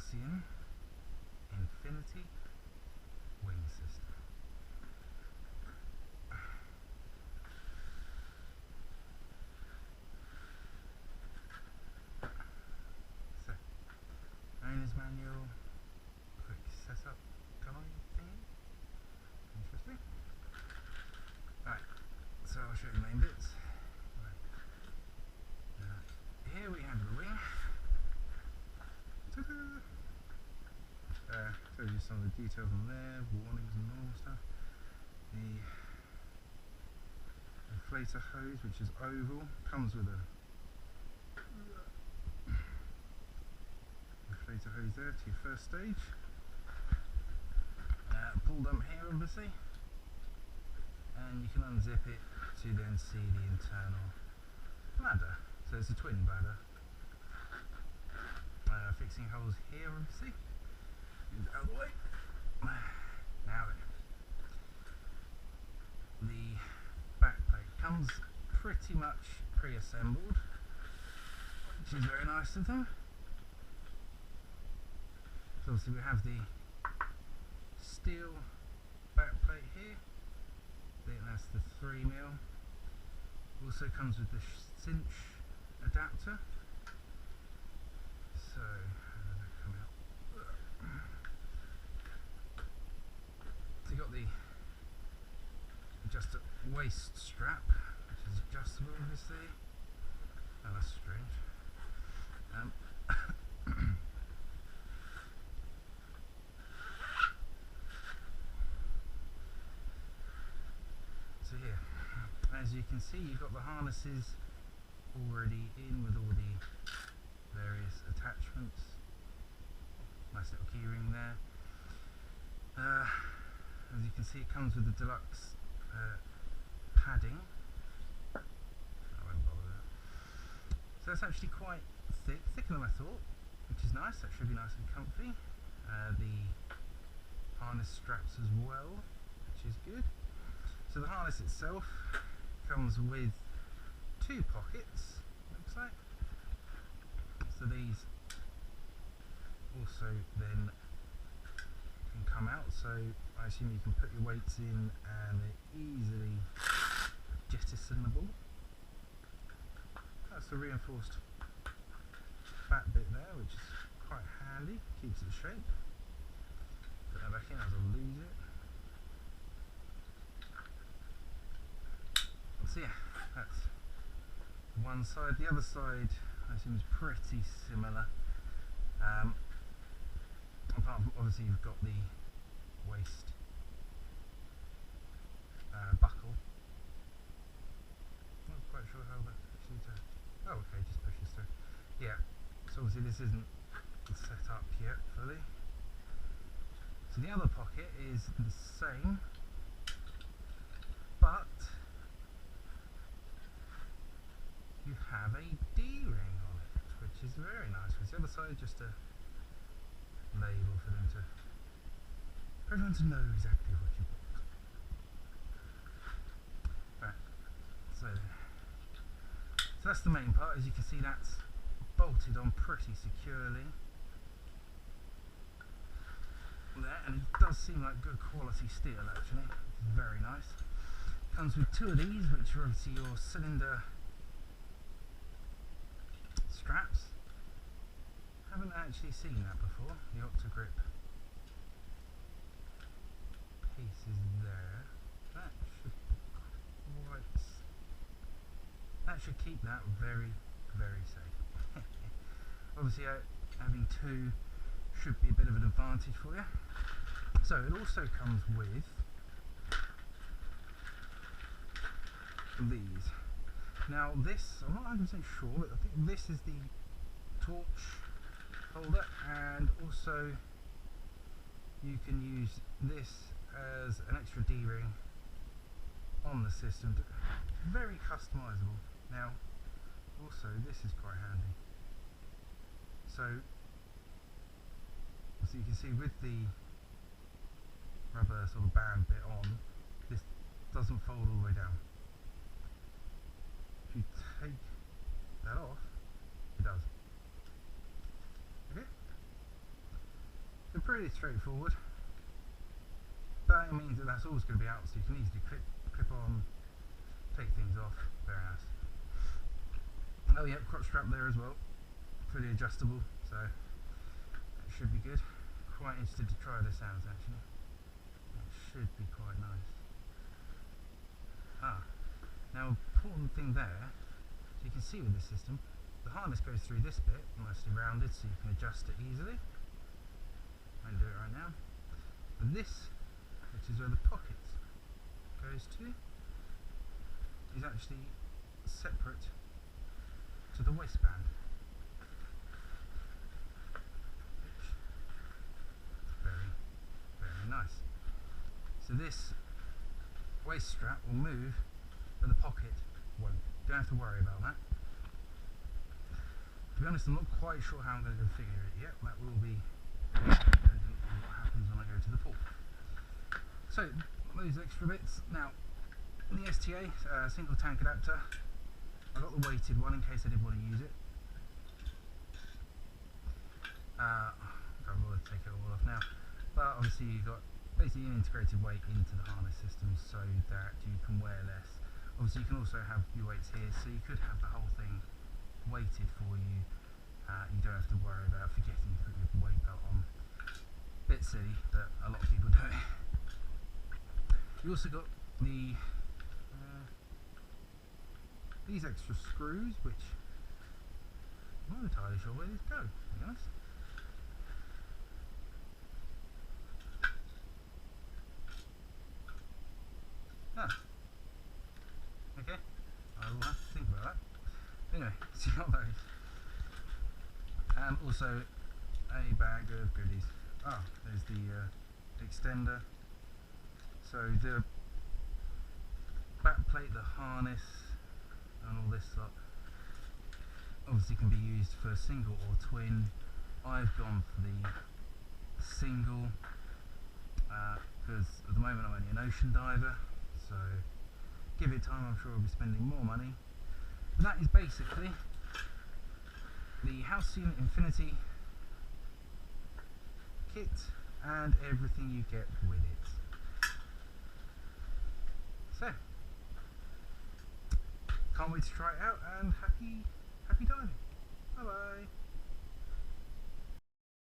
Halcyon Infinity Wing system. So, owner's manual, quick setup guide thingy. Interesting. Right, so I'll show you the main bits. Right. Here we have the wing. Shows you some of the details on there, warnings and normal stuff. The inflator hose, which is oval, comes with a inflator hose there to your first stage. Pull dump here obviously, and you can unzip it to then see the internal bladder. So it's a twin bladder. Fixing holes here obviously. Out of the way. Now the back plate comes pretty much pre-assembled, which is very nice of them. So obviously we have the steel back plate here. I think that's the 3mm. Also comes with the cinch adapter. So you got the waist strap, which is adjustable obviously. Oh, that's strange. So here, as you can see, you've got the harnesses already in with all the various attachments. Nice little keyring there. As you can see, it comes with the deluxe padding. I won't bother with that. So it's actually quite thick, thicker than I thought, which is nice. That should be nice and comfy. The harness straps as well, which is good. So the harness itself comes with 2 pockets, looks like. So these also then can come out, so I assume you can put your weights in and they're easily jettisonable. That's the reinforced fat bit there, which is quite handy, keeps its shape. Put that back in as I lose it. So yeah, that's one side. The other side I assume is pretty similar. Apart from obviously you've got the waist buckle. Not quite sure how that actually does. Oh, okay, just pushes through. Yeah, so obviously this isn't set up yet fully. So the other pocket is the same, but you have a D-ring on it, which is very nice. With the other side, just a label for them for everyone to know exactly what you bought. Right, so that's the main part. As you can see, that's bolted on pretty securely there, and it does seem like good quality steel actually. It's very nice. Comes with 2 of these, which are obviously your cylinder straps. Haven't actually seen that before. The octogrip piece is there. That should keep that very, very safe. Obviously, having 2 should be a bit of an advantage for you. So it also comes with these. Now this, I'm not 100% sure, but I think this is the torch holder, and also you can use this as an extra D-ring on the system. Very customizable. Now also this is quite handy. So you can see with the rubber sort of band bit on, this doesn't fold all the way down. If you take that off, it does. Okay? pretty straightforward, but it means that that's always going to be out, so you can easily clip on, take things off. Very nice. Oh yeah, crotch strap there as well, fully adjustable, so that should be good. Quite interested to try the sounds actually. It should be quite nice. Now important thing there, so you can see with this system, the harness goes through this bit, nicely rounded, so you can adjust it easily. I can do it right now. But this, which is where the pocket goes to, is actually separate to the waistband. Which is very, very nice. So this waist strap will move, but the pocket won't. Don't have to worry about that. To be honest, I'm not quite sure how I'm going to configure it yet. That will be dependent on what happens when I go to the pool. So, those extra bits. Now, the STA, single tank adapter, I got the weighted one in case I did want to use it. Don't bother to take it all off now. But obviously you've got basically an integrated weight into the harness system so that you can wear less. Obviously you can also have your weights here, so you could have the whole thing weighted for you. You don't have to worry about forgetting to put your weight belt on. Bit silly, but a lot of people do it. You also got the these extra screws, which I'm not entirely sure where these go, to be honest. Okay, I will have to think about that. Anyway, so you got those. And also a bag of goodies. There's the extender. So the back plate, the harness, and all this lot obviously can be used for single or twin. I've gone for the single because at the moment I'm only an ocean diver, so give it time, I'm sure I'll be spending more money. But that is basically the Halcyon Infinity kit and everything you get with it. So, can't wait to try it out, and happy diving. Bye bye.